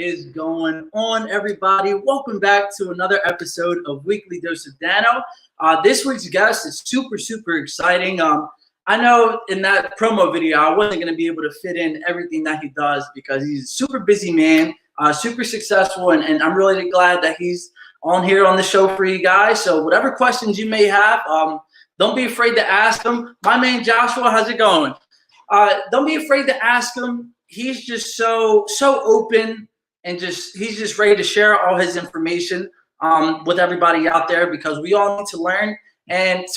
is going on, everybody? Welcome back to another episode of Weekly Dose of Dano. This week's guest is super exciting. I know in that promo video, I wasn't going to be able to fit in everything that he does because he's a super busy man, super successful, and I'm really glad that he's on here on the show for you guys. So whatever questions you may have, don't be afraid to ask him. My man Joshua, how's it going? Don't be afraid to ask him. He's just so open and he's just ready to share all his information with everybody out there because we all need to learn. And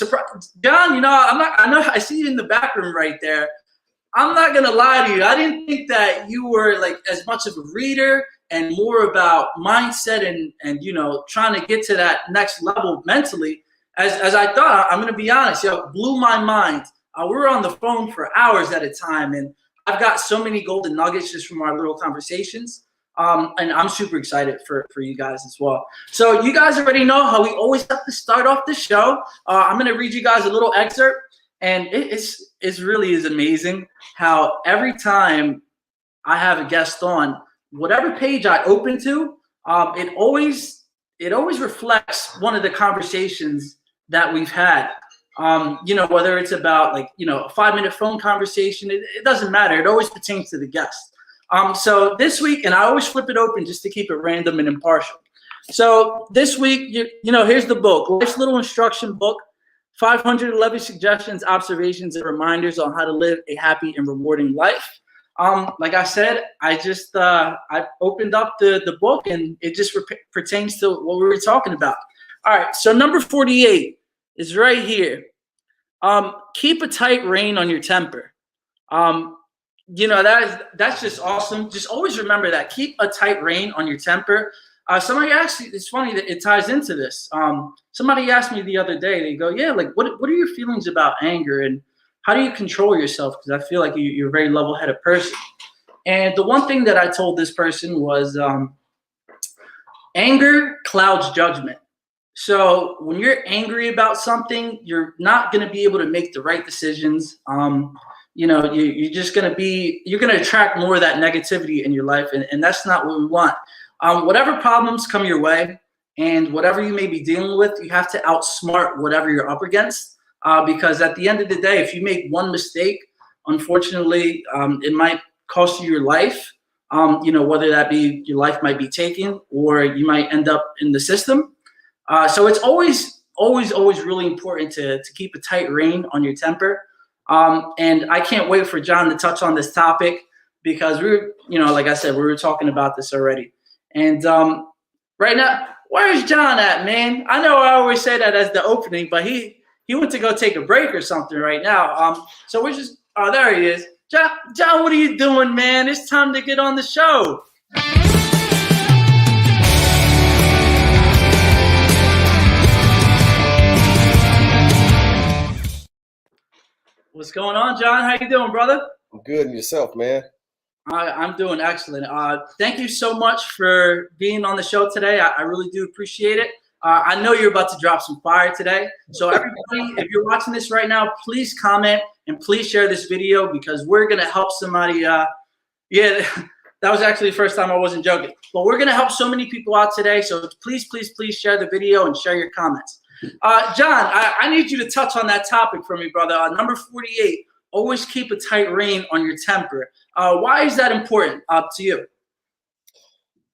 John, I know I see you in the back room right there. I'm not gonna lie to you. I didn't think that you were like as much of a reader and more about mindset and trying to get to that next level mentally as I thought. I'm gonna be honest, blew my mind. We were on the phone for hours at a time, and I've got so many golden nuggets just from our little conversations. And I'm super excited for you guys as well. So you guys already know how we always have to start off the show. I'm going to read you guys a little excerpt, and it really is amazing how every time I have a guest on, whatever page I open to, it always reflects one of the conversations that we've had. Whether it's about a 5-minute phone conversation, it doesn't matter. It always pertains to the guest. So this week, and I always flip it open just to keep it random and impartial. So this week, here's the book, Life's Little Instruction Book, 511 Suggestions, Observations, and Reminders on How to Live a Happy and Rewarding Life. Like I said, I opened up the book, and it just pertains to what we were talking about. All right, so number 48 is right here. Keep a tight rein on your temper. That's just awesome. Just always remember that. Keep a tight rein on your temper. Somebody asked me, it's funny that it ties into this. Somebody asked me the other day, they go, yeah, like what are your feelings about anger and how do you control yourself? Because I feel like you're a very level-headed person. And the one thing that I told this person was anger clouds judgment. So when you're angry about something, you're not going to be able to make the right decisions. You're just going to attract more of that negativity in your life. And that's not what we want. Whatever problems come your way and whatever you may be dealing with, you have to outsmart whatever you're up against. Because at the end of the day, if you make one mistake, unfortunately, it might cost you your life. Whether that be your life might be taken or you might end up in the system. So it's always really important to keep a tight rein on your temper. And I can't wait for John to touch on this topic because like I said, we were talking about this already. And right now, where's John at, man? I know I always say that as the opening, but he went to go take a break or something right now. So we're just, there he is. John, what are you doing, man? It's time to get on the show. What's going on, John? How you doing, brother? I'm good, and yourself, man? I'm doing excellent. Thank you so much for being on the show today. I really do appreciate it. I know you're about to drop some fire today. So everybody, if you're watching this right now, please comment and please share this video because we're going to help somebody. That was actually the first time I wasn't joking. But we're going to help so many people out today. So please share the video and share your comments. John, I need you to touch on that topic for me, brother. Number 48, always keep a tight rein on your temper. Why is that important to you?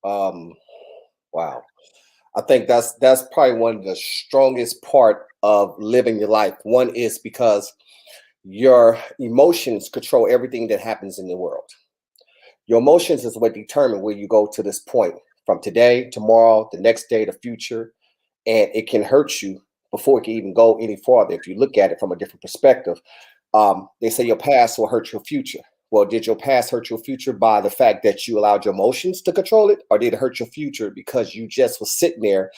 Wow. I think that's probably one of the strongest part of living your life. One is because your emotions control everything that happens in the world. Your emotions is what determine where you go to this point from today, tomorrow, the next day, the future. And it can hurt you before it can even go any farther. If you look at it from a different perspective, they say your past will hurt your future. Well, did your past hurt your future by the fact that you allowed your emotions to control it? Or did it hurt your future because you just was sitting there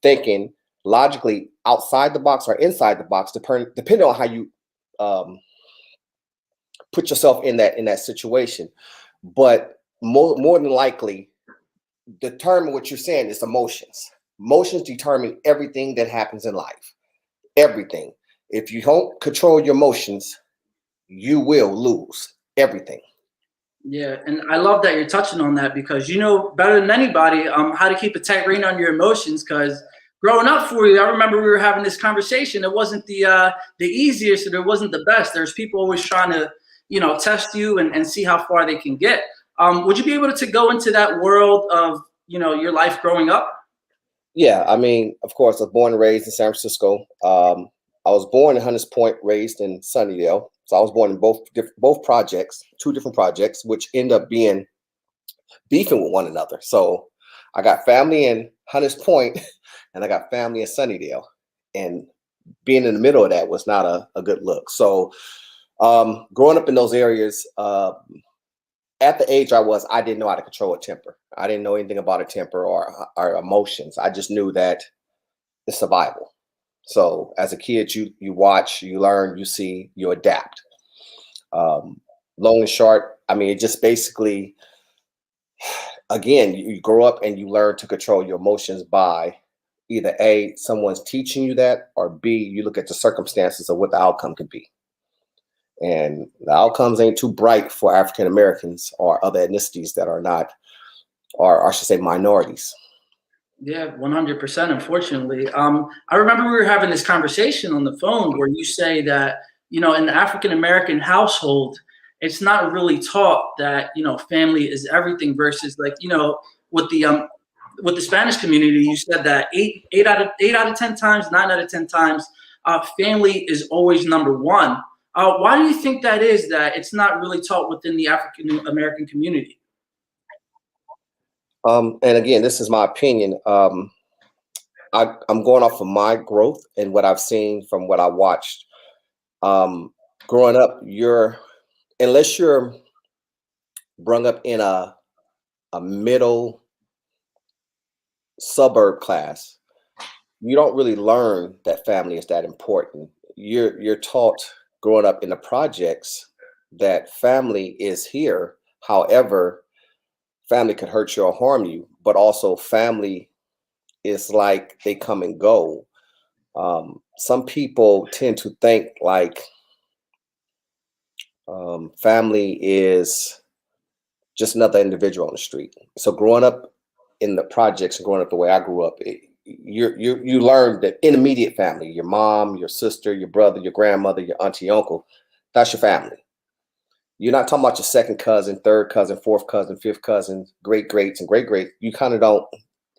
thinking logically outside the box or inside the box, depending on how you put yourself in that situation. But more than likely, determine what you're saying is emotions. Emotions determine everything that happens in life. Everything. If you don't control your emotions, you will lose everything. Yeah, and I love that you're touching on that because you know better than anybody how to keep a tight rein on your emotions. Because growing up for you, I remember we were having this conversation. It wasn't the easiest, and it wasn't the best. There's people always trying to test you and see how far they can get. Would you be able to go into that world of your life growing up? Yeah, I mean, of course, I was born and raised in San Francisco. I was born in Hunters Point, raised in Sunnydale. So I was born in both projects, two different projects, which end up being beefing with one another. So I got family in Hunters Point, and I got family in Sunnydale, and being in the middle of that was not a good look. So growing up in those areas, at the age I was, I didn't know how to control a temper. I didn't know anything about a temper or emotions. I just knew that it's survival. So as a kid, you watch, you learn, you see, you adapt. Long and short, I mean, it just basically, again, you grow up and you learn to control your emotions by either A, someone's teaching you that, or B, you look at the circumstances of what the outcome could be. And the outcomes ain't too bright for African Americans or other ethnicities that are not, or I should say minorities. Yeah, 100%. Unfortunately, I remember we were having this conversation on the phone where you say that in the African American household, it's not really taught that family is everything versus like with the Spanish community, you said that eight out of 10 times, 9 out of 10 times, family is always number one. Why do you think that is? That it's not really taught within the African American community? And again, this is my opinion. I'm going off of my growth and what I've seen from what I watched. Growing up, unless you're brought up in a middle suburb class, you don't really learn that family is that important. You're taught growing up in the projects that family is here. However, family could hurt you or harm you, but also family is like they come and go. Some people tend to think like family is just another individual on the street. So growing up in the projects and growing up the way I grew up, you learn that immediate family, your mom, your sister, your brother, your grandmother, your auntie, uncle, that's your family. You're not talking about your second cousin, third cousin, fourth cousin, fifth cousin, great greats and great great. You kind of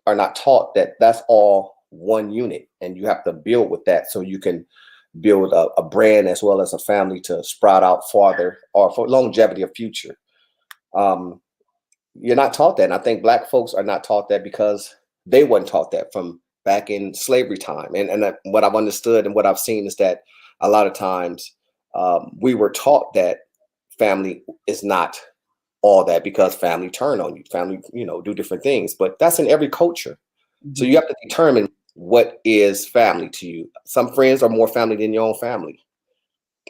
are not taught that that's all one unit, and you have to build with that so you can build a brand as well as a family to sprout out farther or for longevity of future. You're not taught that. And I think Black folks are not taught that because they weren't taught that from back in slavery time. And what I've understood and what I've seen is that a lot of times we were taught that family is not all that because family turn on you, family, do different things, but that's in every culture. So you have to determine what is family to you. Some friends are more family than your own family.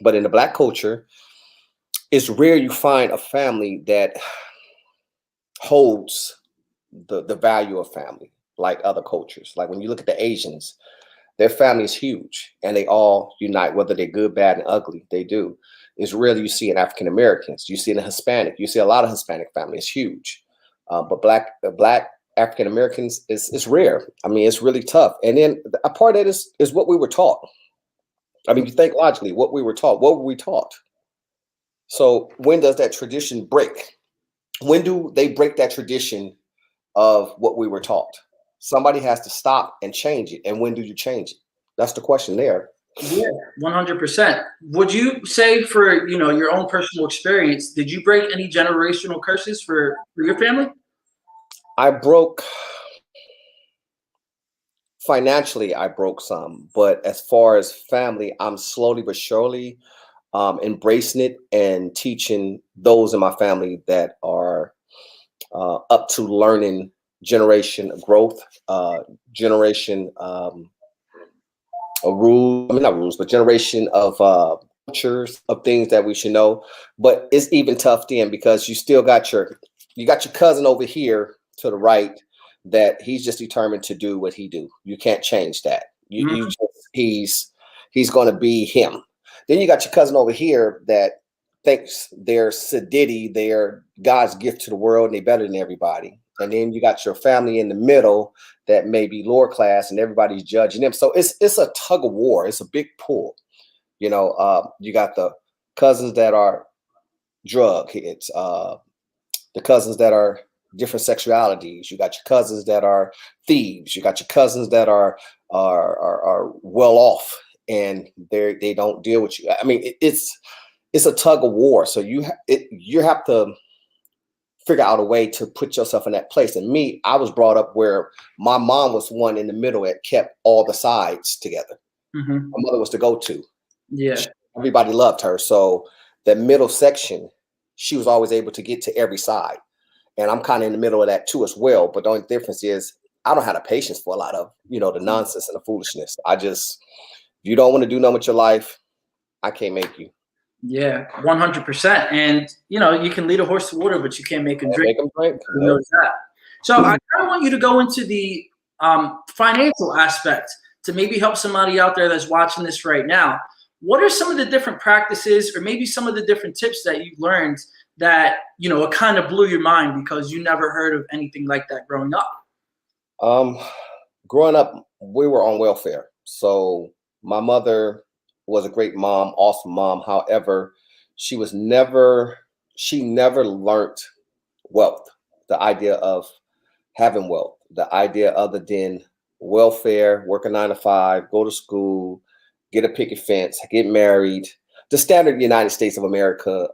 But in the Black culture, it's rare you find a family that holds the value of family like other cultures. Like when you look at the Asians, their family is huge and they all unite, whether they're good, bad, and ugly, they do. It's rarely you see in African Americans. You see in a Hispanic, you see a lot of Hispanic families, huge. But Black African Americans is rare. I mean, it's really tough. And then a part of it is what we were taught. I mean, you think logically, what we were taught. What were we taught? So when does that tradition break? When do they break that tradition of what we were taught? Somebody has to stop and change it. And when do you change it? That's the question there. Yeah, 100%. Would you say for your own personal experience, did you break any generational curses for your family? Financially, I broke some, but as far as family, I'm slowly but surely embracing it and teaching those in my family that are up to learning generation growth, generation rules. I mean, not rules, but generation of cultures of things that we should know. But it's even tough then because you still got your cousin over here to the right that he's just determined to do what he do. You can't change that. He's going to be him. Then you got your cousin over here that thinks they're sedity, they're God's gift to the world, and they're better than everybody. And then you got your family in the middle that may be lower class, and everybody's judging them. So it's a tug of war. It's a big pull. You got the cousins that are drug hits, the cousins that are different sexualities. You got your cousins that are thieves. You got your cousins that are well off, and they don't deal with you. I mean, it's a tug of war. So you have to figure out a way to put yourself in that place. And me, I was brought up where my mom was one in the middle that kept all the sides together. Mm-hmm. My mother was the go-to. Yeah. Everybody loved her. So the middle section, she was always able to get to every side. And I'm kind of in the middle of that too as well. But the only difference is I don't have the patience for a lot of, the nonsense and the foolishness. If you don't want to do nothing with your life, I can't make you. Yeah, 100%. And, you can lead a horse to water, but you can't make him drink. Who knows that? So I kind of want you to go into the financial aspect to maybe help somebody out there that's watching this right now. What are some of the different practices or maybe some of the different tips that you've learned that, it kind of blew your mind because you never heard of anything like that growing up? Growing up, we were on welfare. So my mother was a great mom, awesome mom. However, she never learned wealth, the idea of having wealth, the idea other than welfare, work a 9 to 5, go to school, get a picket fence, get married, the standard United States of America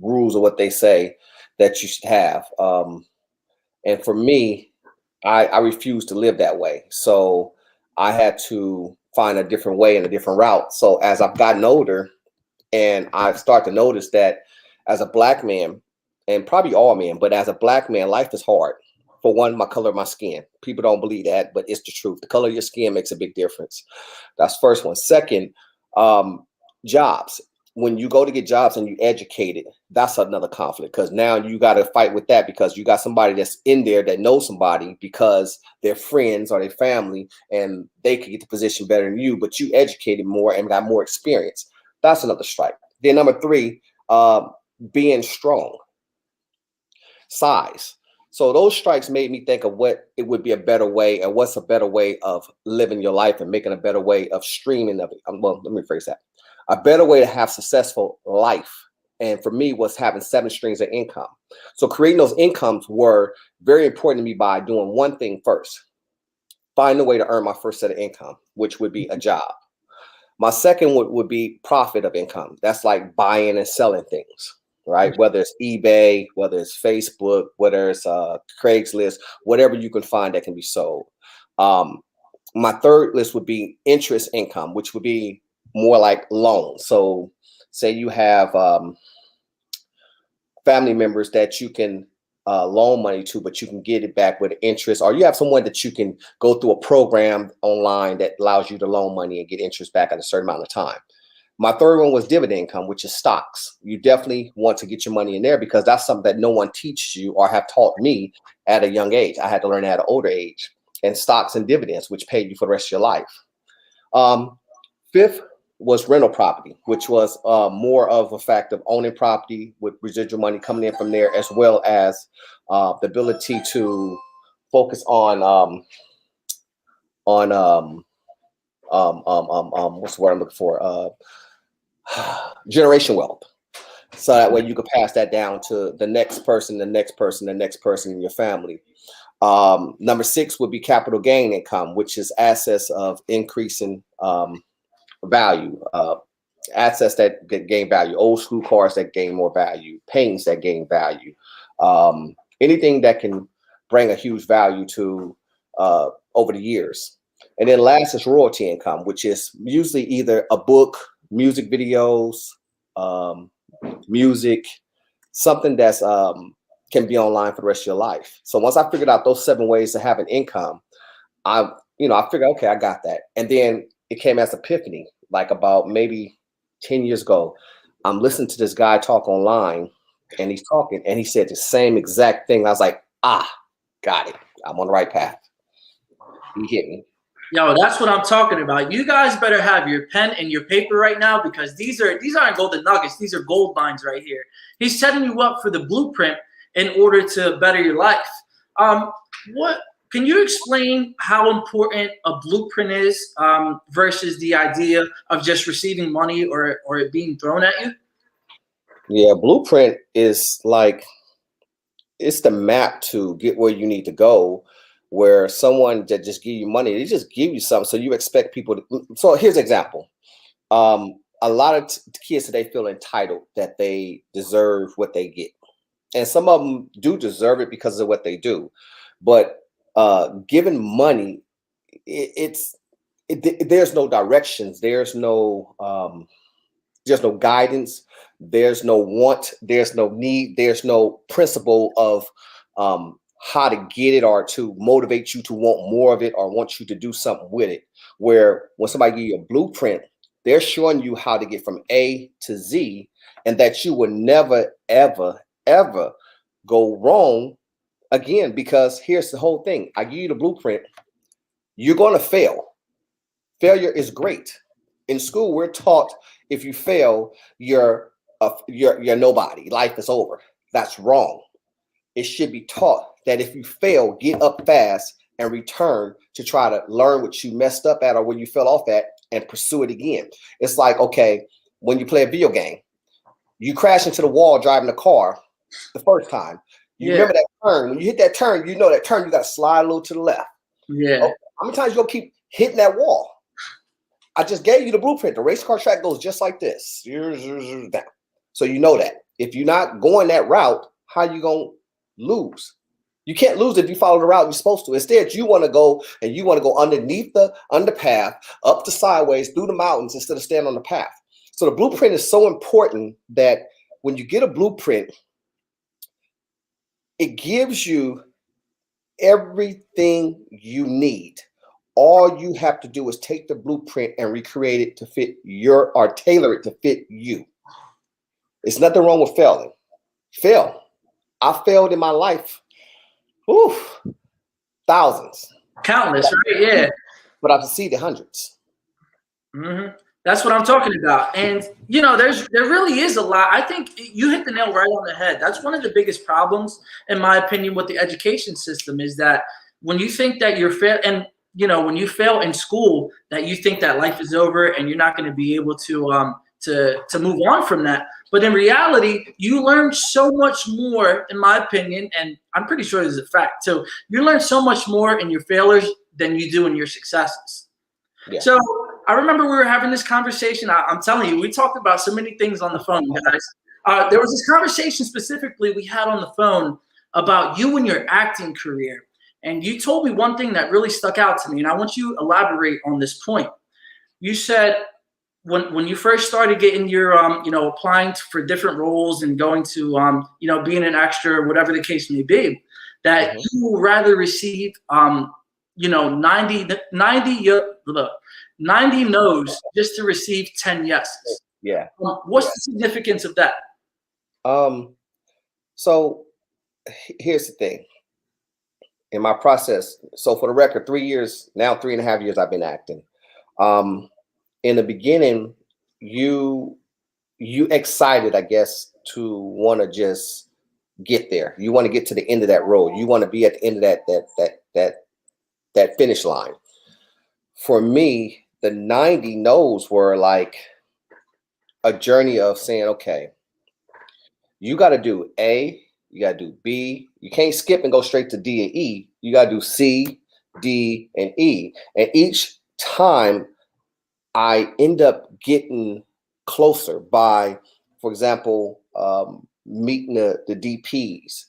rules of what they say that you should have. And for me, I refused to live that way. So I had to find a different way and a different route. So as I've gotten older and I start to notice that as a Black man, and probably all men, but as a Black man, life is hard. For one, my color of my skin. People don't believe that, but it's the truth. The color of your skin makes a big difference. That's first one. Second, jobs. When you go to get jobs and you educated, that's another conflict because now you got to fight with that because you got somebody that's in there that knows somebody because they're friends or their family and they could get the position better than you, but you educated more and got more experience. That's another strike. Then number 3, being strong. Size. So those strikes made me think of what it would be a better way and what's a better way of living your life and making a better way of streaming of it. Well, let me rephrase that. A better way to have successful life. And for me was having 7 streams of income. So creating those incomes were very important to me by doing one thing first. Find a way to earn my first set of income, which would be a job. My second would be profit of income. That's like buying and selling things. Right? Whether it's eBay, whether it's Facebook, whether it's Craigslist, whatever you can find that can be sold. My third list would be interest income, which would be more like loans. So say you have family members that you can loan money to, but you can get it back with interest, or you have someone that you can go through a program online that allows you to loan money and get interest back in a certain amount of time. My third one was dividend income, which is stocks. You definitely want to get your money in there because that's something that no one teaches you or have taught me at a young age. I had to learn at an older age. And stocks and dividends, which paid you for the rest of your life. Fifth was rental property, which was more of a fact of owning property with residual money coming in from there, as well as the ability to focus on what's the word I'm looking for? Generation wealth. So that way you could pass that down to the next person, the next person, the next person in your family. Number 6 would be capital gain income, which is assets of increasing value, assets that gain value, old school cars that gain more value, paintings that gain value, anything that can bring a huge value to over the years. And then last is royalty income, which is usually either a book, music videos, music, something that's can be online for the rest of your life. So once I figured out those 7 ways to have an income, I figured, okay, I got that. And then it came as epiphany, like about maybe 10 years ago. I'm listening to this guy talk online and he's talking and he said the same exact thing. I was like, got it. I'm on the right path. He hit me. Yo, that's what I'm talking about. You guys better have your pen and your paper right now, because these aren't golden nuggets. These are gold mines right here. He's setting you up for the blueprint in order to better your life. What can you explain how important a blueprint is versus the idea of just receiving money or it being thrown at you? Yeah, blueprint is like, it's the map to get where you need to go. Where someone that just give you money, they just give you something, so you expect people to. So here's an example. A lot of kids today feel entitled that they deserve what they get, and some of them do deserve it because of what they do. But giving money, there's no directions, there's no guidance, there's no want, there's no need, there's no principle of how to get it or to motivate you to want more of it or want you to do something with it. Where when somebody give you a blueprint, they're showing you how to get from A to Z, and that you will never, ever, ever go wrong again. Because here's the whole thing. I give you the blueprint. You're going to fail. Failure is great. In school, we're taught if you fail, you're nobody. Life is over. That's wrong. It should be taught that if you fail, get up fast and return to try to learn what you messed up at or where you fell off at and pursue it again. It's like, okay, when you play a video game, you crash into the wall driving the car the first time. You remember that turn. When you hit that turn, you know that turn, you got to slide a little to the left. Yeah. Okay. How many times you going to keep hitting that wall? I just gave you the blueprint. The race car track goes just like this. Down. So you know that. If you're not going that route, how you going to lose? You can't lose if you follow the route you're supposed to. Instead, you want to go underneath the underpath, up the sideways, through the mountains instead of staying on the path. So the blueprint is so important that when you get a blueprint, it gives you everything you need. All you have to do is take the blueprint and recreate it to fit or tailor it to fit you. There's nothing wrong with failing. Fail. I failed in my life. Whew, thousands. Countless, right? Yeah. But I've succeeded hundreds. Mm-hmm. That's what I'm talking about. And, there really is a lot. I think you hit the nail right on the head. That's one of the biggest problems, in my opinion, with the education system is that when you think that you're fair and, when you fail in school, that you think that life is over and you're not going to be able to move on from that. But in reality, you learn so much more, in my opinion, and I'm pretty sure this is a fact too. You learn so much more in your failures than you do in your successes. Yeah. So I remember we were having this conversation. I'm telling you, we talked about so many things on the phone, guys. There was this conversation specifically we had on the phone about you and your acting career. And you told me one thing that really stuck out to me, and I want you to elaborate on this point. You said when you first started getting your, applying for different roles and going to, being an extra, whatever the case may be, that you will rather receive, 90 no's just to receive 10 yeses. Yeah. What's the significance of that? So here's the thing. In my process, so for the record, 3 years, now 3.5 years I've been acting. In the beginning, you excited, I guess, to want to just get there. You want to get to the end of that road. You want to be at the end of that finish line. For me, the 90 no's were like a journey of saying, okay, you got to do A, you got to do B. You can't skip and go straight to D and E. You got to do C, D, and E. And each time I end up getting closer by, for example, meeting the DPs.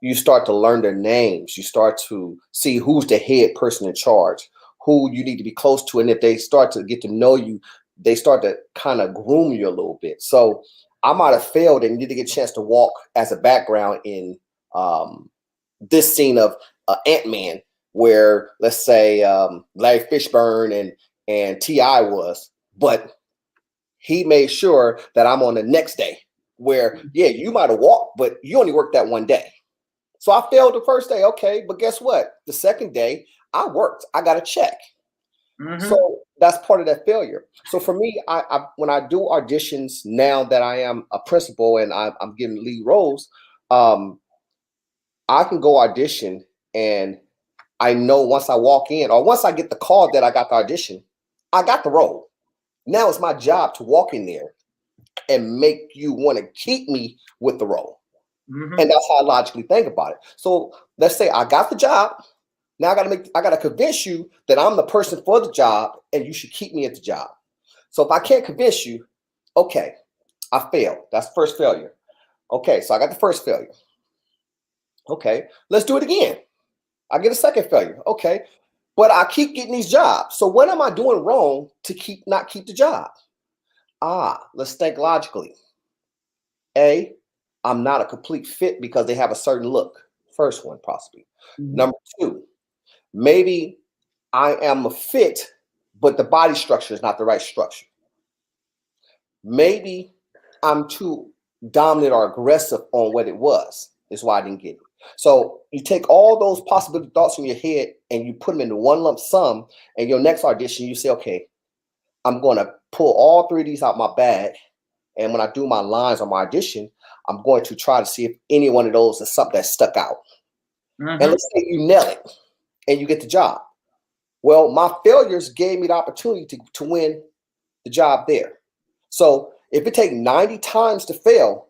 You start to learn their names. You start to see who's the head person in charge, who you need to be close to. And if they start to get to know you, they start to kind of groom you a little bit. So I might have failed and need to get a chance to walk as a background in this scene of Ant-Man, where let's say Larry Fishburne and T.I. was, but he made sure that I'm on the next day where, yeah, you might have walked, but you only worked that one day. So I failed the first day. Okay, but guess what? The second day, I worked. I got a check. Mm-hmm. So that's part of that failure. So for me, I when I do auditions now that I am a principal and I'm getting lead roles, um, I can go audition and I know once I walk in or once I get the call that I got the audition, I got the role. Now it's my job to walk in there and make you want to keep me with the role. Mm-hmm. And that's how I logically think about it. So let's say I got the job. Now I gotta convince you that I'm the person for the job and you should keep me at the job. So if I can't convince you, okay, I failed. That's first failure. Okay, so I got the first failure. Okay, let's do it again. I get a second failure. Okay, but I keep getting these jobs. So what am I doing wrong to not keep the job? Let's think logically. A, I'm not a complete fit because they have a certain look. First one, possibly. Mm-hmm. Number two, maybe I am a fit, but the body structure is not the right structure. Maybe I'm too dominant or aggressive on what it was. That's why I didn't get it. So you take all those possible thoughts in your head and you put them into one lump sum. And your next audition, you say, okay, I'm going to pull all three of these out my bag. And when I do my lines on my audition, I'm going to try to see if any one of those is something that stuck out. Mm-hmm. And let's say you nail it and you get the job. Well, my failures gave me the opportunity to win the job there. So if it takes 90 times to fail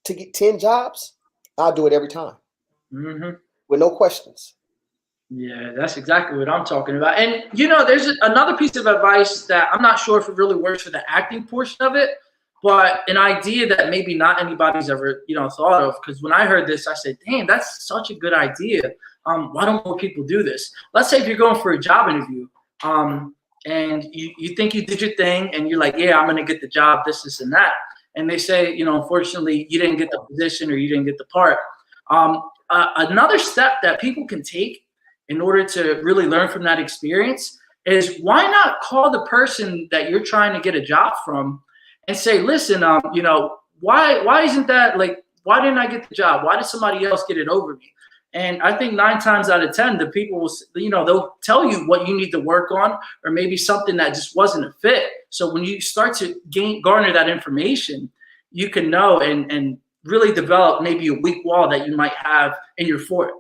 to get 10 jobs, I'll do it every time. Mm-hmm. With no questions. Yeah, that's exactly what I'm talking about. And, there's another piece of advice that I'm not sure if it really works for the acting portion of it, but an idea that maybe not anybody's ever, thought of. Because when I heard this, I said, damn, that's such a good idea. Why don't more people do this? Let's say if you're going for a job interview and you think you did your thing and you're like, yeah, I'm going to get the job, this, and that. And they say, unfortunately, you didn't get the position or you didn't get the part. Another step that people can take in order to really learn from that experience is why not call the person that you're trying to get a job from and say, listen, why isn't that, like, why didn't I get the job? Why did somebody else get it over me? And I think 9 times out of 10, the people will, they'll tell you what you need to work on, or maybe something that just wasn't a fit. So when you start to garner that information, you can know and really develop maybe a weak wall that you might have in your fort.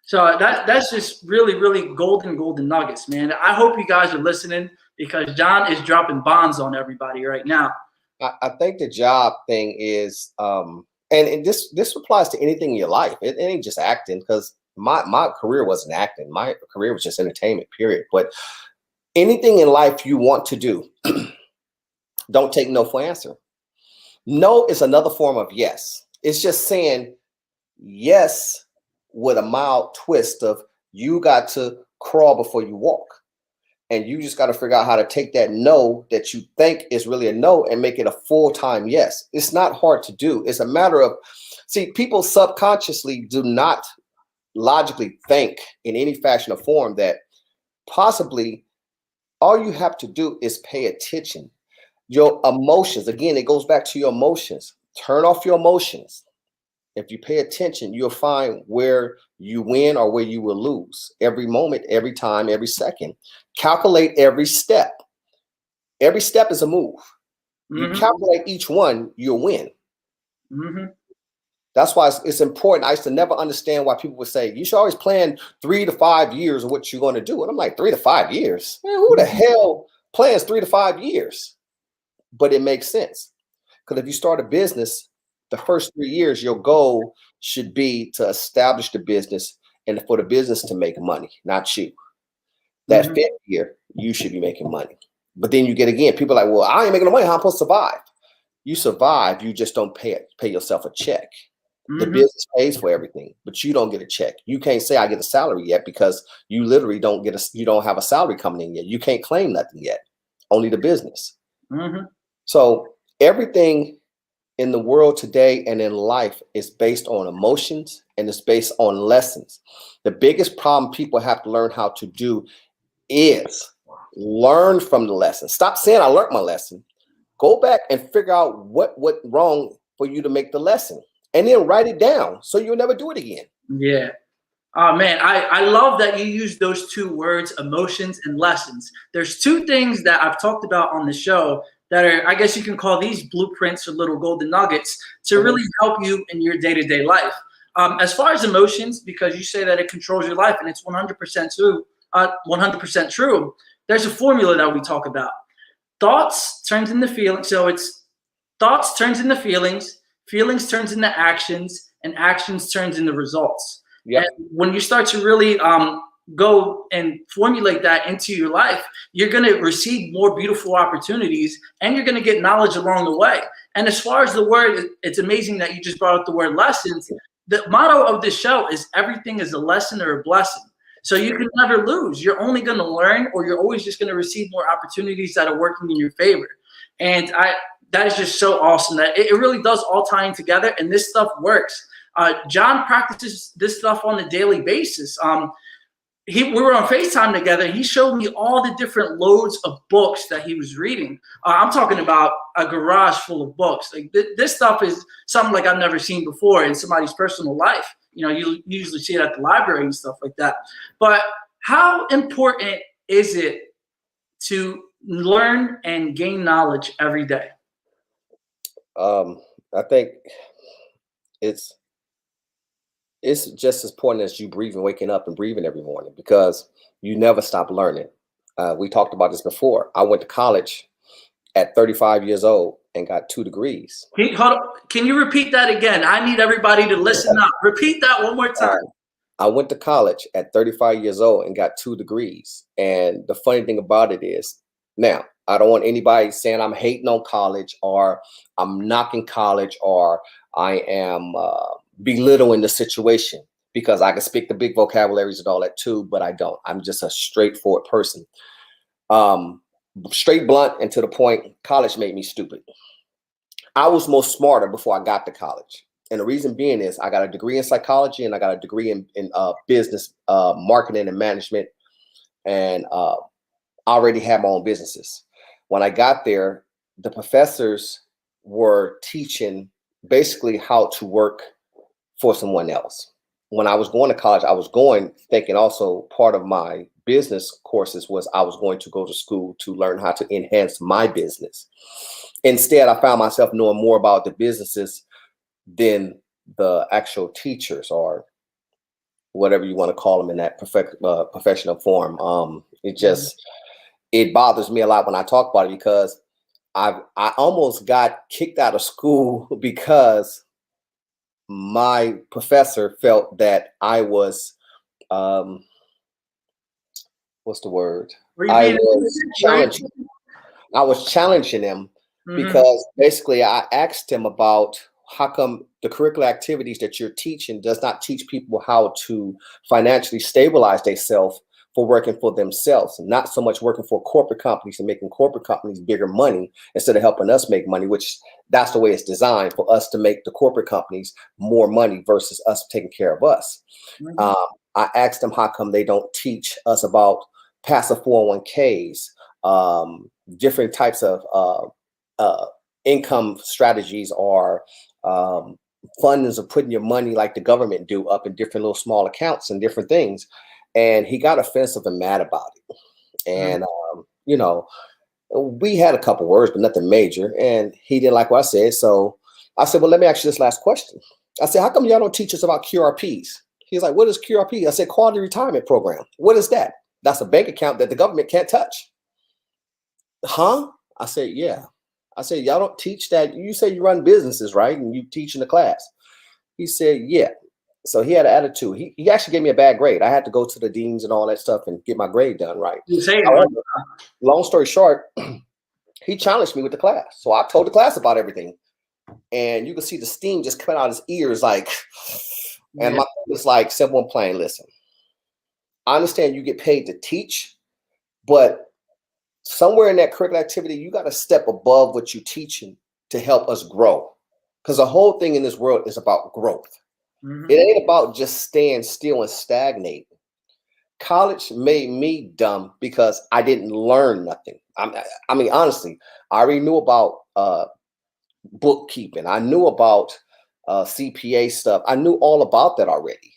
So that's just really, really golden nuggets, man. I hope you guys are listening because John is dropping bombs on everybody right now. I think the job thing is, and this applies to anything in your life. It ain't just acting, because my career wasn't acting. My career was just entertainment, period. But anything in life you want to do, don't take no for answer. No is another form of yes. It's just saying yes with a mild twist of you got to crawl before you walk. And you just got to figure out how to take that no that you think is really a no and make it a full-time yes. It's not hard to do. It's a matter of, see, people subconsciously do not logically think in any fashion or form that possibly all you have to do is pay attention. Your emotions, again, it goes back to your emotions. Turn off your emotions. If you pay attention, you'll find where you win or where you will lose every moment, every time, every second. Calculate every step. Every step is a move. You calculate each one, you'll win. Mm-hmm. That's why it's important. I used to never understand why people would say, you should always plan 3 to 5 years of what you're going to do. And I'm like, 3 to 5 years? Man, who the hell plans 3 to 5 years? But it makes sense. Because if you start a business, the first 3 years, your goal should be to establish the business and for the business to make money, not you. That 5th year, you should be making money. But then you get, again, people are like, well, I ain't making no money. How am I supposed to survive? You survive. You just don't pay yourself a check. The business pays for everything, but you don't get a check. You can't say I get a salary yet because you literally don't have a salary coming in yet. You can't claim nothing yet. Only the business. So everything in the world today and in life is based on emotions and it's based on lessons. The biggest problem people have to learn how to do is learn from the lesson. Stop saying I learned my lesson. Go back and figure out what went wrong for you to make the lesson and then write it down so you'll never do it again. Yeah. Oh man, I love that you use those two words, emotions and lessons. There's two things that I've talked about on the show that are, I guess you can call these blueprints or little golden nuggets to really help you in your day-to-day life. As far as emotions, because you say that it controls your life and it's 100% true, 100% true, there's a formula that we talk about. Thoughts turns into feelings. So it's thoughts turns into feelings, feelings turns into actions, and actions turns into results. Yep. And when you start to really go and formulate that into your life, you're going to receive more beautiful opportunities and you're going to get knowledge along the way. And as far as the word, it's amazing that you just brought up the word lessons. The motto of this show is everything is a lesson or a blessing. So you can never lose. You're only going to learn, or you're always just going to receive more opportunities that are working in your favor. And that is just so awesome that it really does all tie in together, and this stuff works. John practices this stuff on a daily basis. We were on FaceTime together, and he showed me all the different loads of books that he was reading. I'm talking about a garage full of books. Like this stuff is something like I've never seen before in somebody's personal life. You know, you usually see it at the library and stuff like that. But how important is it to learn and gain knowledge every day? I think it's just as important as you breathing, waking up and breathing every morning, because you never stop learning. We talked about this before. I went to college at 35 years old and got 2 degrees. Can you repeat that again? I need everybody to listen up. Repeat that one more time. I went to college at 35 years old and got 2 degrees. And the funny thing about it is, now, I don't want anybody saying I'm hating on college or I'm knocking college or I am belittling the situation, because I can speak the big vocabularies and all that too, but I don't. I'm just a straightforward person. Straight, blunt, and to the point, college made me stupid. I was most smarter before I got to college. And the reason being is I got a degree in psychology and I got a degree in business, marketing and management. And I already had my own businesses. When I got there, the professors were teaching basically how to work for someone else. When I was going to college, I was going thinking also part of my business courses was I was going to go to school to learn how to enhance my business. Instead, I found myself knowing more about the businesses than the actual teachers, or whatever you want to call them in that professional form. It bothers me a lot when I talk about it, because I almost got kicked out of school because my professor felt that I was, what's the word? I was challenging him because basically I asked him about how come the curricular activities that you're teaching does not teach people how to financially stabilize themselves for working for themselves, not so much working for corporate companies and making corporate companies bigger money instead of helping us make money, which that's the way it's designed, for us to make the corporate companies more money versus us taking care of us. I asked them how come they don't teach us about passive 401ks, different types of income strategies, or funds of putting your money like the government do up in different little small accounts and different things. And he got offensive and mad about it. And, you know, we had a couple words, but nothing major. And he didn't like what I said. So I said, well, let me ask you this last question. I said, how come y'all don't teach us about QRPs? He's like, what is QRP? I said, Quality Retirement Program. What is that? That's a bank account that the government can't touch. Huh? I said, yeah. I said, y'all don't teach that. You say you run businesses, right? And you teach in the class. He said, yeah. So he had an attitude. He actually gave me a bad grade. I had to go to the deans and all that stuff and get my grade done right. Long story short, he challenged me with the class. So I told the class about everything. And you can see the steam just coming out of his ears, like, and my thing was like, simple and plain, listen, I understand you get paid to teach, but somewhere in that curricular activity, you got to step above what you're teaching to help us grow. Because the whole thing in this world is about growth. It ain't about just staying still and stagnate. College made me dumb because I didn't learn nothing. I mean, honestly, I already knew about bookkeeping. I knew about CPA stuff. I knew all about that already.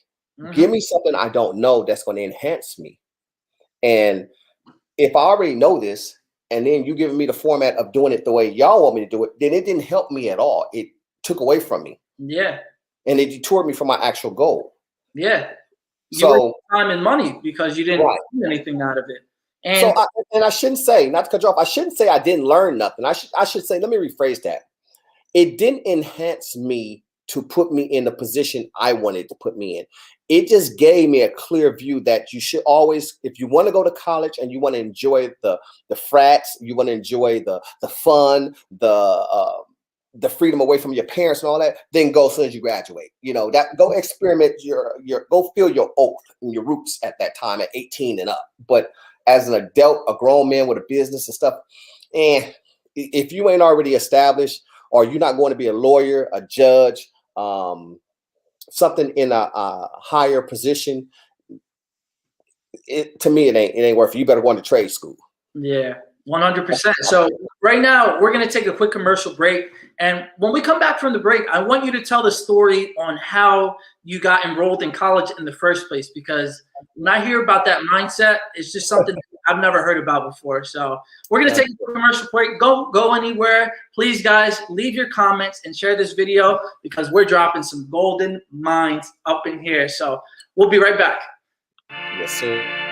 Give me something I don't know that's going to enhance me. And if I already know this, and then you giving me the format of doing it the way y'all want me to do it, then it didn't help me at all. It took away from me. Yeah. And it detoured me from my actual goal. Yeah. So you time and money because you didn't do anything out of it. And so I shouldn't say, not to cut you off, I shouldn't say I didn't learn nothing. I should say, let me rephrase that. It didn't enhance me to put me in the position I wanted to put me in. It just gave me a clear view that you should always, if you want to go to college and you want to enjoy the frats, you want to enjoy the fun, the freedom away from your parents and all that, then go as soon as you graduate. You know, that go experiment go feel your oath and your roots at that time at 18 and up. But as an adult, a grown man with a business and stuff, if you ain't already established, or you're not going to be a lawyer, a judge, something in a higher position, to me, it ain't worth it. You better go into trade school. Yeah, 100%. So right now we're going to take a quick commercial break. And when we come back from the break, I want you to tell the story on how you got enrolled in college in the first place, because when I hear about that mindset, it's just something I've never heard about before. So we're going to take a commercial break. Go anywhere. Please, guys, leave your comments and share this video because we're dropping some golden minds up in here. So we'll be right back. Yes, sir.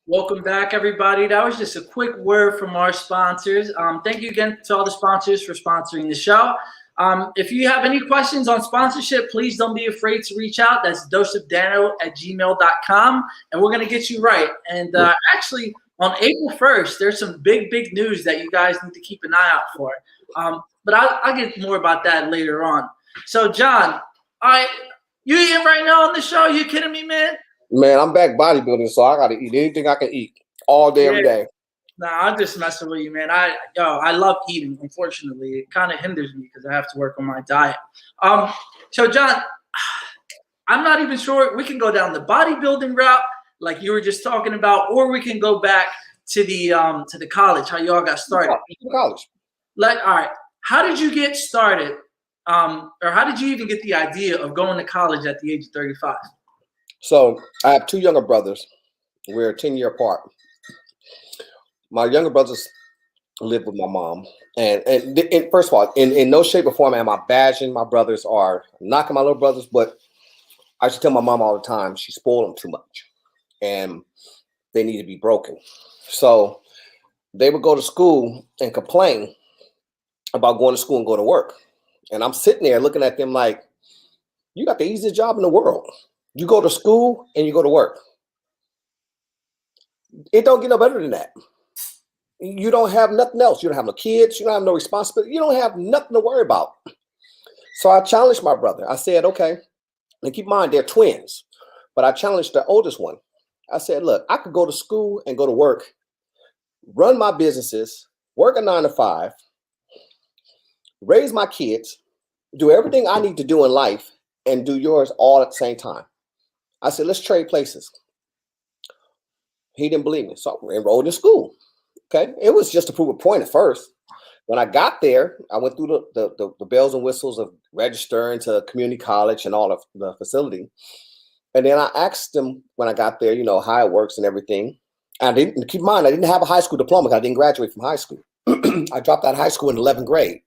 Welcome back, everybody. That was just a quick word from our sponsors. Thank you again to all the sponsors for sponsoring the show. If you have any questions on sponsorship, please don't be afraid to reach out. That's doseofdano@gmail.com, and we're going to get you right. And actually, on April 1st, there's some big news that you guys need to keep an eye out for. But I'll get more about that later on. So, John, you eating right now on the show? You kidding me, man? Man, I'm back bodybuilding, so I got to eat anything I can eat all day, every day. Nah, I'm just messing with you, man. I love eating. Unfortunately, it kind of hinders me because I have to work on my diet. So John, I'm not even sure. We can go down the bodybuilding route, like you were just talking about, or we can go back to the college. How you all got started? College. Like, all right. How did you get started? Or how did you even get the idea of going to college at the age of 35? So I have two younger brothers. We're 10 years apart. My younger brothers live with my mom. And first of all, in no shape or form am I bashing my brothers or knocking my little brothers, but I should tell my mom all the time, she spoiled them too much and they need to be broken. So they would go to school and complain about going to school and go to work. And I'm sitting there looking at them like, you got the easiest job in the world. You go to school and you go to work. It don't get no better than that. You don't have nothing else. You don't have no kids. You don't have no responsibility. You don't have nothing to worry about. So I challenged my brother. I said, okay, and keep in mind, they're twins. But I challenged the oldest one. I said, look, I could go to school and go to work, run my businesses, work a 9 to 5, raise my kids, do everything I need to do in life, and do yours all at the same time. I said, let's trade places. He didn't believe me. So I enrolled in school. Okay. It was just to prove a point at first. When I got there, I went through the bells and whistles of registering to community college and all of the facility. And then I asked them when I got there, how it works and everything. I didn't keep in mind, I didn't have a high school diploma because I didn't graduate from high school. I dropped out of high school in 11th grade.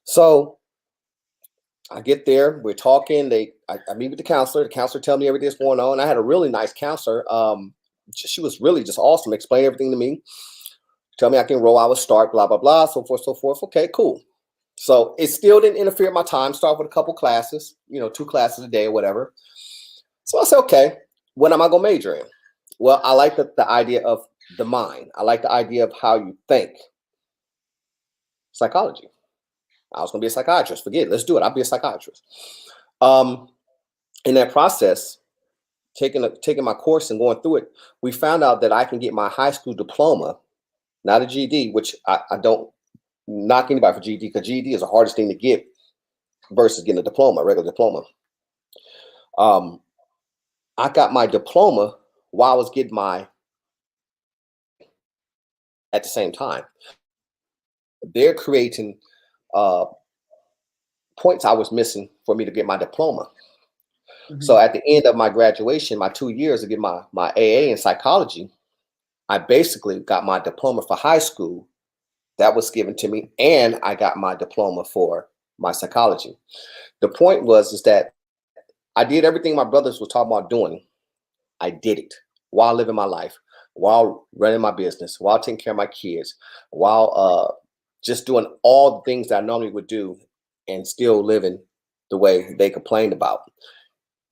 So I get there, we're talking. I meet with the counselor. The counselor tells me everything that's going on. I had a really nice counselor. She was really just awesome. Explain everything to me. Tell me I can enroll, I would start, blah, blah, blah, so forth, so forth. Okay, cool. So it still didn't interfere with my time. Start with a couple classes, 2 classes a day or whatever. So I said, okay, what am I going to major in? Well, I like the idea of the mind. I like the idea of how you think. Psychology. I was going to be a psychiatrist. Forget it. Let's do it. I'll be a psychiatrist. In that process, taking my course and going through it, we found out that I can get my high school diploma, not a GED, which I don't knock anybody for GED, because GED is the hardest thing to get versus getting a diploma, a regular diploma. I got my diploma while I was getting at the same time. They're creating points I was missing for me to get my diploma. Mm-hmm. So at the end of my graduation, my 2 years to get my AA in psychology, I basically got my diploma for high school. That was given to me, and I got my diploma for my psychology. The point is that I did everything my brothers were talking about doing. I did it while living my life, while running my business, while taking care of my kids, while just doing all the things that I normally would do and still living the way they complained about.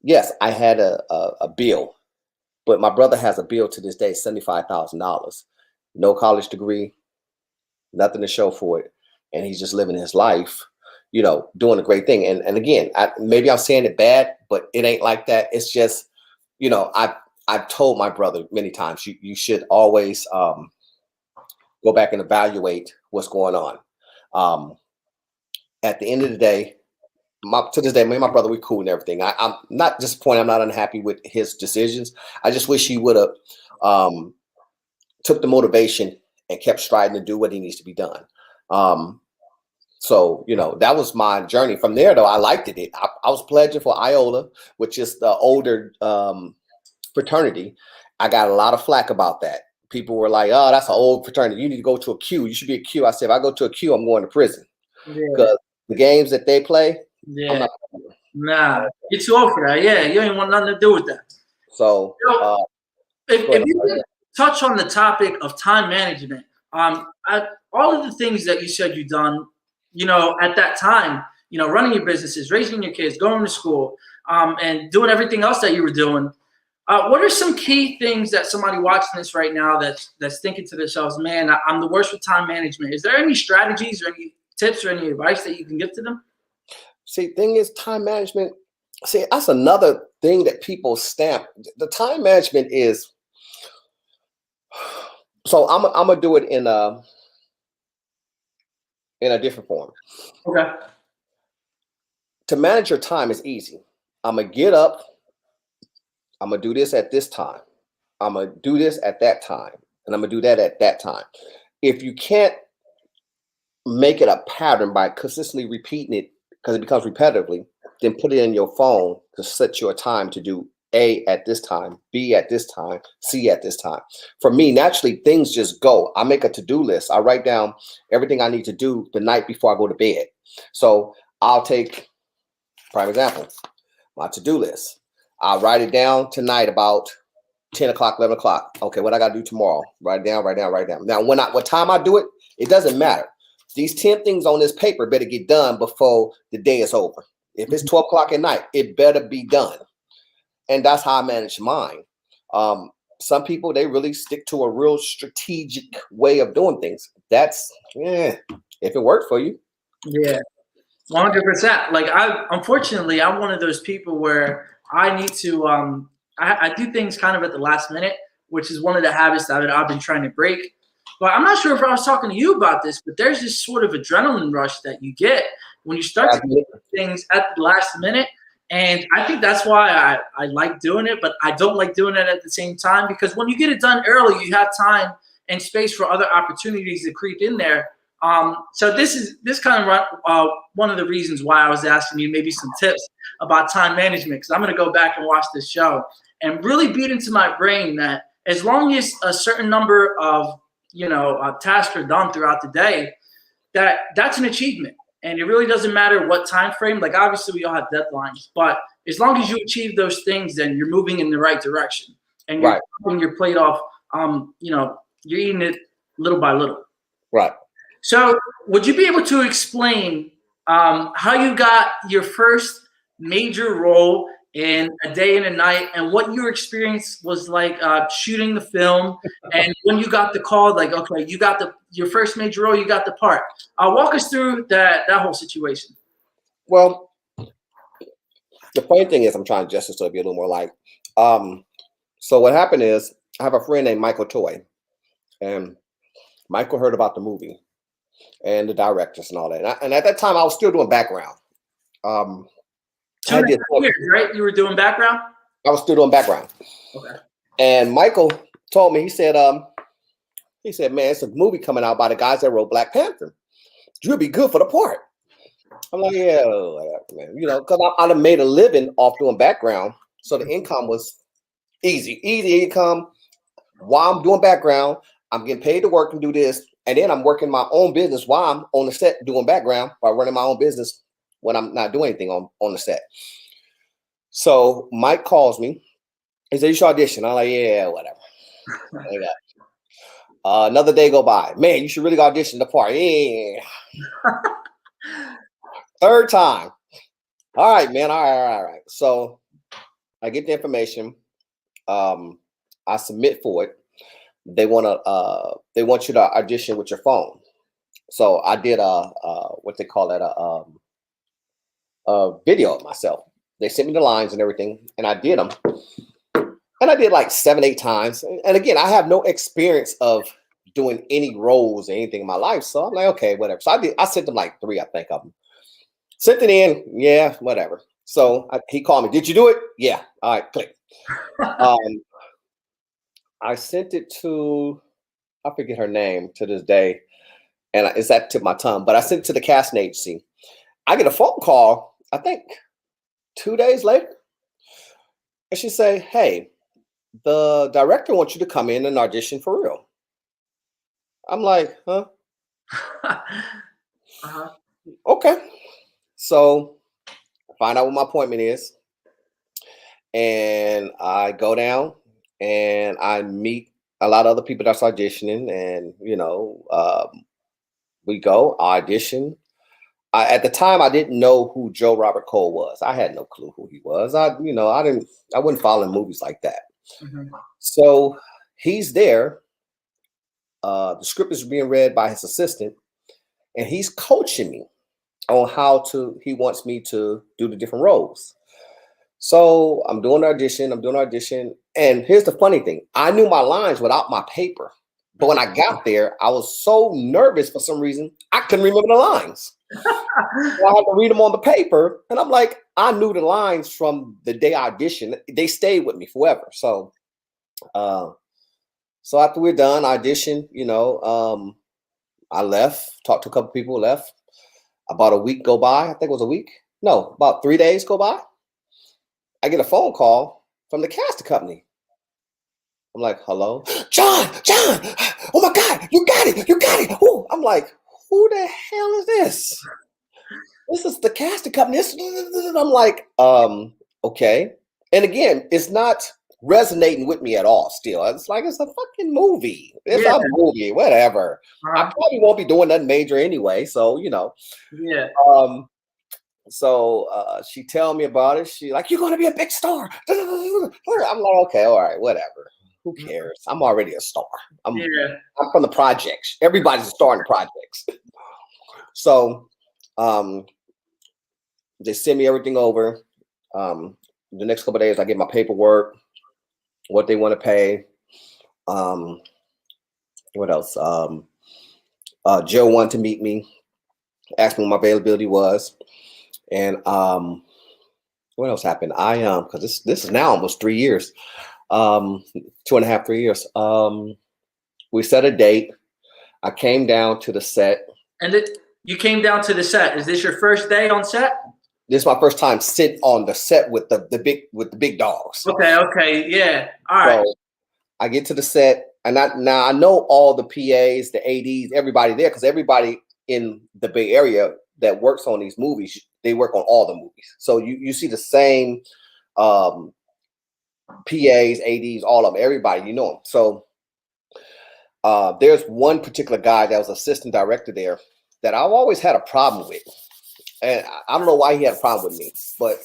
Yes, I had a bill, but my brother has a bill to this day, $75,000. No college degree, nothing to show for it. And he's just living his life, doing a great thing. And again, maybe I'm saying it bad, but it ain't like that. It's just, I've told my brother many times, you should always go back and evaluate what's going on. At the end of the day, to this day, me and my brother, we cool and everything. I'm not disappointed. I'm not unhappy with his decisions. I just wish he would have took the motivation and kept striving to do what he needs to be done. So, that was my journey. From there, though, I liked it. I was pledging for Iola, which is the older fraternity. I got a lot of flack about that. People were like, oh, that's an old fraternity. You need to go to a Q. You should be a Q. I said, if I go to a Q, I'm going to prison. Because the games that they play, yeah. Nah, you're too old for that. Yeah, you ain't want nothing to do with that. So, if you could touch on the topic of time management, all of the things that you said you've done, at that time, running your businesses, raising your kids, going to school, and doing everything else that you were doing. What are some key things that somebody watching this right now that's thinking to themselves, man, I'm the worst with time management? Is there any strategies or any tips or any advice that you can give to them? See, thing is, time management. See, that's another thing that people stamp. The time management is. So I'm gonna do it in a different form. Okay. To manage your time is easy. I'm gonna get up. I'm gonna do this at this time. I'm gonna do this at that time, and I'm gonna do that at that time. If you can't make it a pattern by consistently repeating it, because it becomes repetitively, then put it in your phone to set your time to do A at this time, B at this time, C at this time. For me, naturally, things just go. I make a to-do list. I write down everything I need to do the night before I go to bed. So I'll take, prime example, my to-do list. I'll write it down tonight about 10 o'clock, 11 o'clock. Okay, what I got to do tomorrow? Write it down, write it down, write it down. Now, what time I do it, it doesn't matter. These 10 things on this paper better get done before the day is over. If it's 12 o'clock at night, it better be done. And that's how I manage mine. Some people, they really stick to a real strategic way of doing things. That's, if it worked for you. Yeah, 100%. Like unfortunately, I'm one of those people where I need to, I do things kind of at the last minute, which is one of the habits that I've been trying to break. But I'm not sure if I was talking to you about this, but there's this sort of adrenaline rush that you get when you start to do things at the last minute. And I think that's why I like doing it, but I don't like doing it at the same time, because when you get it done early, you have time and space for other opportunities to creep in there. So this kind of one of the reasons why I was asking you maybe some tips about time management, because I'm going to go back and watch this show and really beat into my brain that as long as a certain number of tasks are done throughout the day, that's an achievement. And it really doesn't matter what time frame. Like obviously we all have deadlines, but as long as you achieve those things, then you're moving in the right direction and you're cutting your plate off. You're eating it little by little. Right. So would you be able to explain how you got your first major role in A Day and a Night, and what your experience was like shooting the film, and when you got the call, like, okay, you got your first major role, you got the part. Walk us through that whole situation. Well, the funny thing is, I'm trying to gesture so it'll be a little more like. So what happened is, I have a friend named Michael Toy, and Michael heard about the movie and the directors and all that. And at that time, I was still doing background. I did years, right? You were doing background? I was still doing background. Okay. And Michael told me, he said, man, it's a movie coming out by the guys that wrote Black Panther. You'll be good for the part. I'm like, yeah, man. Because I done made a living off doing background. So the income was easy income. While I'm doing background, I'm getting paid to work and do this. And then I'm working my own business while I'm on the set doing background, by running my own business when I'm not doing anything on the set. So Mike calls me. He said, you should audition. I'm like, yeah, whatever. Another day go by. Man, you should really audition the part. Yeah. Third time. All right, man. All right. So I get the information. I submit for it. They want you to audition with your phone. So I did what they call it, a video of myself. They sent me the lines and everything, and I did them. And I did like 7-8 times. And again, I have no experience of doing any roles or anything in my life. So I'm like, okay, whatever. So I sent them like 3, I think, of them. Sent it in. Yeah, whatever. So he called me. Did you do it? Yeah. All right, click. I sent it to, I forget her name to this day. And it's at the tip of my tongue. But I sent it to the casting agency. I get a phone call, I think 2 days later. And she say, hey, the director wants you to come in and audition for real. I'm like, huh? Okay. So I find out what my appointment is. And I go down and I meet a lot of other people that's auditioning. And, we go audition. At the time, I didn't know who Joe Robert Cole was. I had no clue who he was. I wouldn't follow movies like that. Mm-hmm. So he's there. The script is being read by his assistant, and he's coaching me on he wants me to do the different roles. So I'm doing audition. And here's the funny thing. I knew my lines without my paper. But when I got there, I was so nervous for some reason, I couldn't remember the lines. So I had to read them on the paper. And I'm like, I knew the lines from the day I auditioned. They stayed with me forever. So after we're done, audition, I left, talked to a couple people, left. About a week go by. I think it was a week. No, about 3 days go by. I get a phone call from the casting company. I'm like, hello? John, oh my God, you got it. Ooh. I'm like, who the hell is this? This is the casting company. I'm like, okay. And again, it's not resonating with me at all. Still, it's like it's a fucking movie. It's a movie, whatever. I probably won't be doing nothing major anyway, so you know. Yeah. So she tell me about it. She like, you're gonna be a big star. I'm like, okay, all right, whatever. Who cares? I'm already a star. I'm from the projects. Everybody's a star in the projects. So they send me everything over. The next couple of days, I get my paperwork, what they want to pay. What else? Joe wanted to meet me, asked me what my availability was. And what else happened? I because this is now almost 3 years, 2.5, 3 years. We set a date. I came down to the set. And you came down to the set. Is this your first day on set? This is my first time sitting on the set with the big dogs. Okay, yeah. All right. So I get to the set, and now I know all the PAs, the ADs, everybody there, because everybody in the Bay Area that works on these movies, they work on all the movies. So you see the same PAs, ADs, all of them, everybody, you know them. So there's one particular guy that was assistant director there that I've always had a problem with. And I don't know why he had a problem with me, but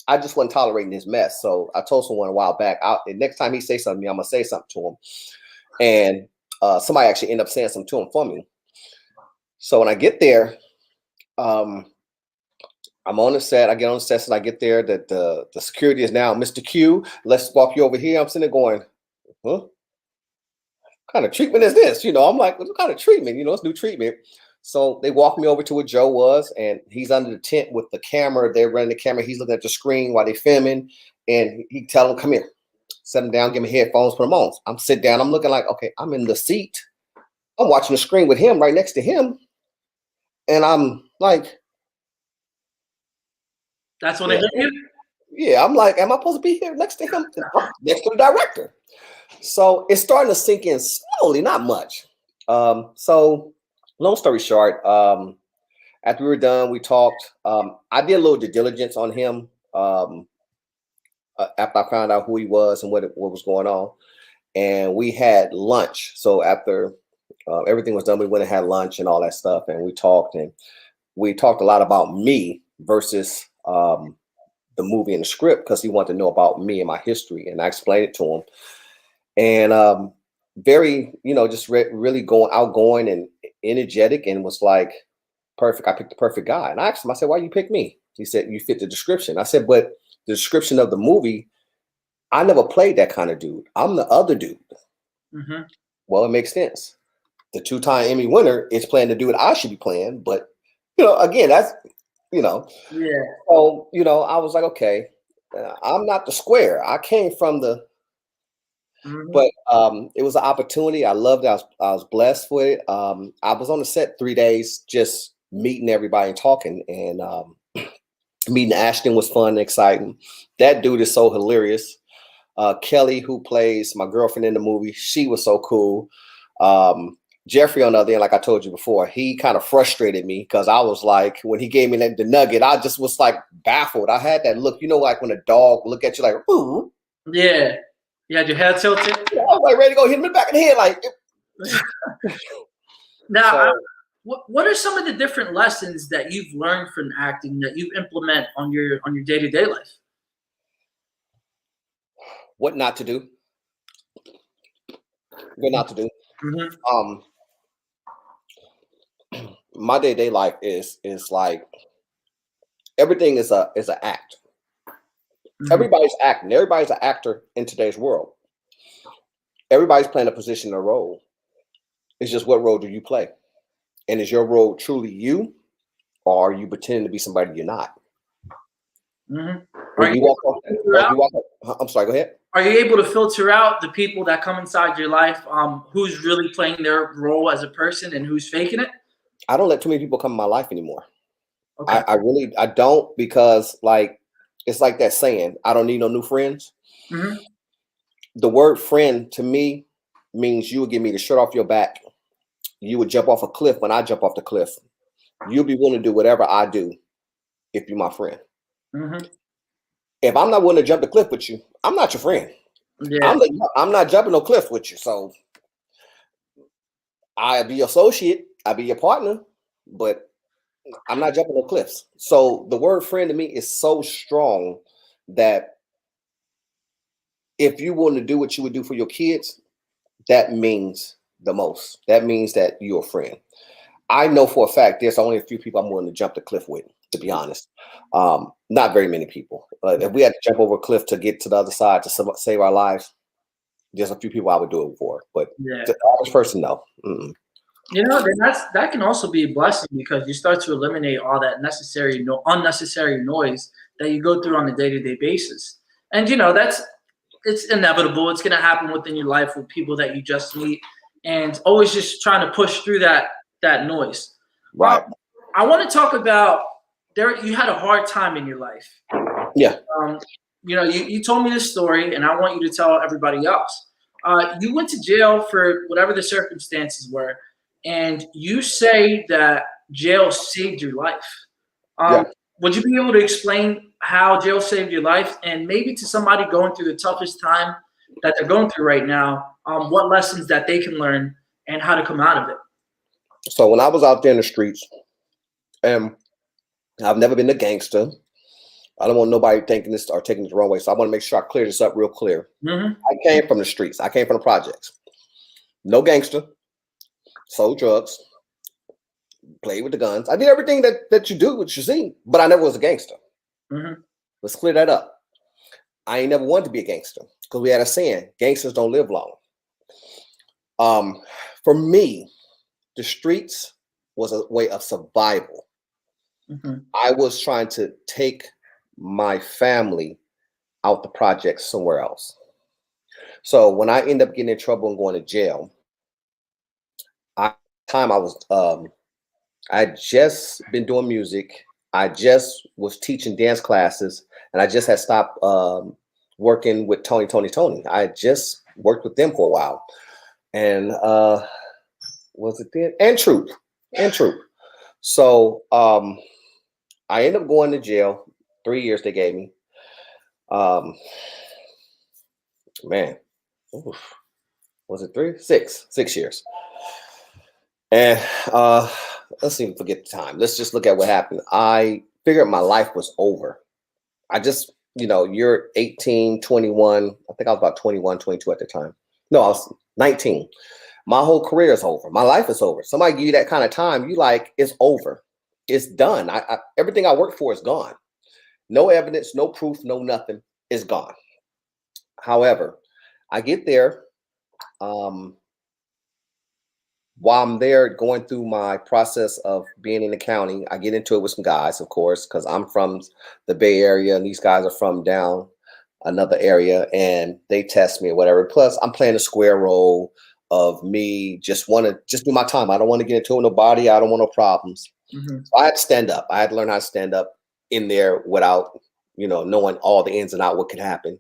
I just wasn't tolerating his mess. So I told someone a while back, next time he say something to me, I'm going to say something to him. And somebody actually ended up saying something to him for me. So when I get there, I'm on the set. I get on the set, and I get there. That the security is now Mr. Q. Let's walk you over here. I'm sitting there going, huh? What kind of treatment is this? You know, I'm like, what kind of treatment? You know, it's new treatment. So they walked me over to where Joe was, and he's under the tent with the camera. They're running the camera. He's looking at the screen while they're filming, and he tell him, come here, set him down, give him headphones, put them on. I'm sitting down. I'm looking like, okay, I'm in the seat. I'm watching the screen with him right next to him. And I'm like, that's when it hit you? Yeah, I'm like, am I supposed to be here next to him? Next to the director. So it's starting to sink in slowly, not much. So long story short, after we were done, we talked. I did a little due diligence on him after I found out who he was and what was going on. And we had lunch. So after everything was done, we went and had lunch and all that stuff. And we talked a lot about me versus the movie and the script, because he wanted to know about me and my history. And I explained it to him. And very, just really outgoing and energetic, and was like, perfect. I picked the perfect guy. And I asked him, I said, why you pick me? He said, you fit the description. I said, but the description of the movie, I never played that kind of dude. I'm the other dude. Mm-hmm. Well, it makes sense. The 2-time Emmy winner is playing the dude I should be playing. But, again, that's, Yeah. So, I was like, okay, I'm not the square. I came from the, but it was an opportunity. I loved it. I was blessed with it. I was on the set 3 days, just meeting everybody and talking, and meeting Ashton was fun and exciting. That dude is so hilarious. Kelly, who plays my girlfriend in the movie, she was so cool. Jeffrey, on the other end, like I told you before, he kind of frustrated me, because I was like, when he gave me the nugget, I just was like baffled. I had that look, like when a dog look at you like, ooh. Yeah. You had your head tilted? Yeah, I was like ready to go hit him in the back of the head. Like, now, what are some of the different lessons that you've learned from acting that you implement on your day-to-day life? What not to do. What not to do. Mm-hmm. My day-to-day life is like, everything is an act. Mm-hmm. Everybody's acting. Everybody's an actor in today's world. Everybody's playing a position, a role. It's just, what role do you play? And is your role truly you, or are you pretending to be somebody you're not? Mm-hmm. I'm sorry, go ahead. Are you able to filter out the people that come inside your life, who's really playing their role as a person and who's faking it? I don't let too many people come in my life anymore. Okay. I don't, because like, it's like that saying, I don't need no new friends. Mm-hmm. The word friend to me means you would give me the shirt off your back. You would jump off a cliff when I jump off the cliff. You'll be willing to do whatever I do if you're my friend. Mm-hmm. If I'm not willing to jump the cliff with you, I'm not your friend. Yeah. I'm not jumping no cliff with you. So I be associate, I be your partner, but I'm not jumping no cliffs. So the word friend to me is so strong that if you want to do what you would do for your kids, that means the most. That means that you're a friend. I know for a fact there's only a few people I'm willing to jump the cliff with, to be honest. Not very many people. If we had to jump over a cliff to get to the other side to save our lives, there's a few people I would do it for. But Yeah. the average person, no. Mm-mm. You know, then that can also be a blessing because you start to eliminate all that unnecessary noise that you go through on a day-to-day basis. And you know, it's inevitable. It's gonna happen within your life with people that you just meet, and always just trying to push through that noise. Right. I want to talk about there. You had a hard time in your life. Yeah. You know, you told me this story, and I want you to tell everybody else. You went to jail for whatever the circumstances were, and you say that jail saved your life. Yeah. Would you be able to explain how jail saved your life, and maybe to somebody going through the toughest time that they're going through right now, what lessons that they can learn and how to come out of it? So when I was out there in the streets, and I've never been a gangster. I don't want nobody thinking this or taking this the wrong way. So I want to make sure I clear this up real clear. Mm-hmm. I came from the streets. I came from the projects. No gangster. Sold drugs. Played with the guns. I did everything that you do, what you see, but I never was a gangster. Mm-hmm. Let's clear that up. I ain't never wanted to be a gangster because we had a saying, gangsters don't live long. For me, the streets was a way of survival. Mm-hmm. I was trying to take my family out the project somewhere else. So when I end up getting in trouble and going to jail, I had just been doing music. I just was teaching dance classes, and I just had stopped working with Tony. I had just worked with them for a while, and was it then? And Troop. So I ended up going to jail. 3 years they gave me. Man, oof. Was it 3? 6 years. And let's even forget the time. Let's just look at what happened. I figured my life was over. I just, you're 18, 21. I think I was about 21, 22 at the time. No, I was 19. My whole career is over. My life is over. Somebody give you that kind of time, you like, it's over. It's done. Everything I worked for is gone. No evidence, no proof, no nothing is gone. However, I get there. While I'm there going through my process of being in the county, I get into it with some guys, of course, because I'm from the Bay Area and these guys are from down another area, and they test me or whatever. Plus, I'm playing a square role of me just want to just do my time. I don't want to get into it with nobody. I don't want no problems. Mm-hmm. So I had to stand up. I had to learn how to stand up in there without, knowing all the ins and out what could happen.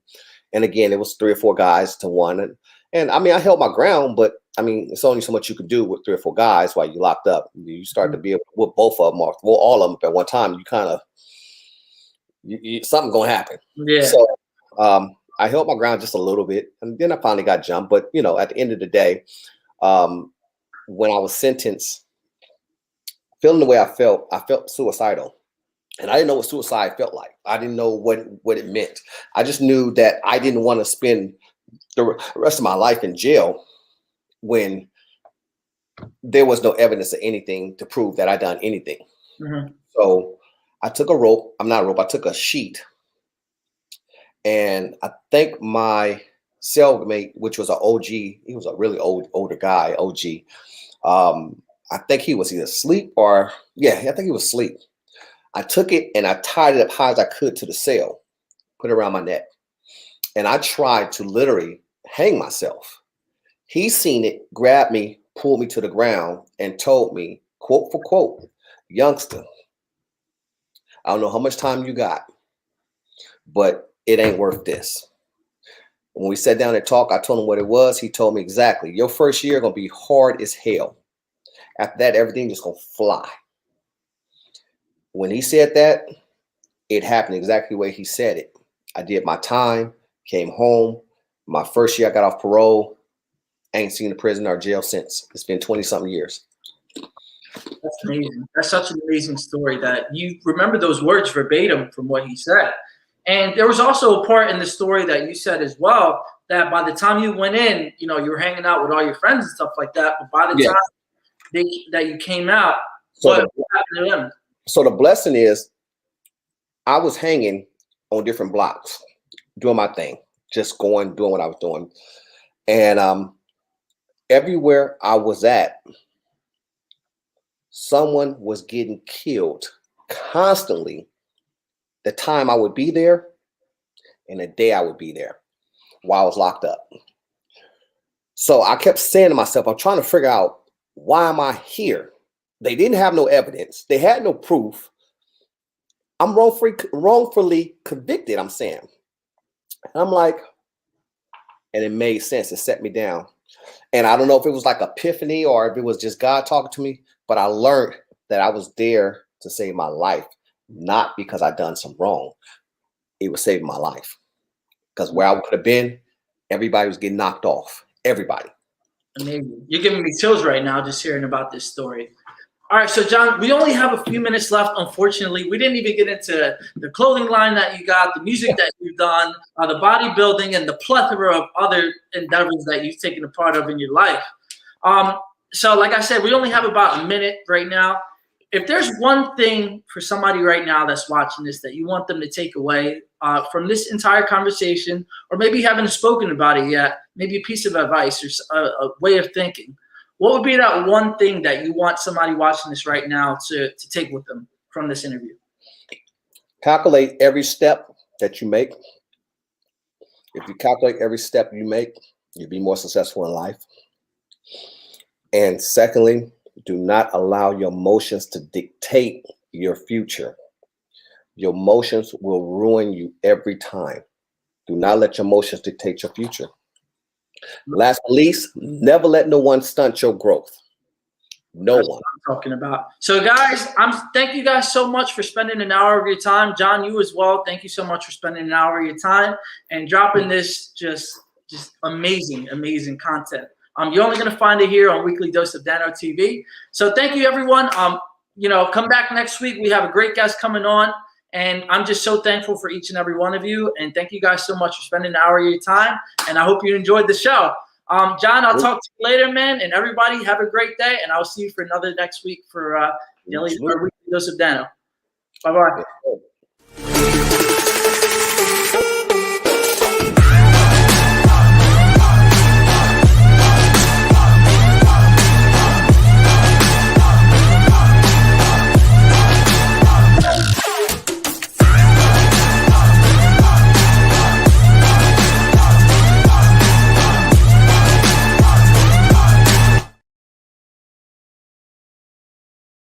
And again, it was 3 or 4 guys to one. And I mean, I held my ground, but I mean, it's only so much you could do with 3 or 4 guys while you locked up. You start to be able to whip both of them or all of them at one time. You kind of, something gonna happen. Yeah. So I held my ground just a little bit, and then I finally got jumped. But at the end of the day, when I was sentenced, feeling the way I felt suicidal. And I didn't know what suicide felt like. I didn't know what it meant. I just knew that I didn't want to spend the rest of my life in jail when there was no evidence of anything to prove that I done anything. Mm-hmm. So I took a rope. I'm not a rope. I took a sheet. And I think my cellmate, which was an OG, he was a really older guy, OG. I think he was either asleep or, I think he was asleep. I took it and I tied it up high as I could to the cell, put it around my neck. And I tried to literally hang myself. He seen it, grabbed me, pulled me to the ground, and told me, quote for quote, youngster, I don't know how much time you got, but it ain't worth this. When we sat down and talked, I told him what it was. He told me exactly. Your first year going to be hard as hell. After that, everything just going to fly. When he said that, it happened exactly the way he said it. I did my time, came home, My first year I got off parole. Ain't seen a prison or jail since. It's been 20-something years. That's amazing. That's such an amazing story that you remember those words verbatim from what he said. And there was also a part in the story that you said as well, that by the time you went in, you know, you were hanging out with all your friends and stuff like that. But by the time that you came out, what happened to them? So the blessing is I was hanging on different blocks, doing my thing, just doing what I was doing. And everywhere I was at, someone was getting killed constantly. The time I would be there and the day I would be there while I was locked up. So I kept saying to myself, I'm trying to figure out, why am I here? They didn't have no evidence. They had no proof. I'm wrongfully convicted, I'm saying. And I'm like, and it made sense. It set me down. And I don't know if it was like epiphany or if it was just God talking to me, but I learned that I was there to save my life, not because I done some wrong. It was saving my life. Because where I would have been, everybody was getting knocked off. Everybody. Amazing. You're giving me chills right now just hearing about this story. All right, so John, we only have a few minutes left. Unfortunately, we didn't even get into the clothing line that you got, the music that you've done, the bodybuilding, and the plethora of other endeavors that you've taken a part of in your life. So like I said, we only have about a minute right now. If there's one thing for somebody right now that's watching this that you want them to take away from this entire conversation, or maybe you haven't spoken about it yet, maybe a piece of advice or a way of thinking, what would be that one thing that you want somebody watching this right now to take with them from this interview? Calculate every step that you make. If you calculate every step you make, you'll be more successful in life. And secondly, do not allow your emotions to dictate your future. Your emotions will ruin you every time. Do not let your emotions dictate your future. Last but least, never let no one stunt your growth. No one. I'm talking about. So guys, thank you guys so much for spending an hour of your time. John, you as well. Thank you so much for spending an hour of your time and dropping this just amazing, amazing content. You're only going to find it here on Weekly Dose of Dano TV. So thank you, everyone. You know, come back next week. We have a great guest coming on, and I'm just so thankful for each and every one of you. And thank you guys so much for spending an hour of your time. And I hope you enjoyed the show. John, I'll talk to you later, man. And everybody, have a great day. And I'll see you for another next week for Weekly Dose of Dano. Bye-bye.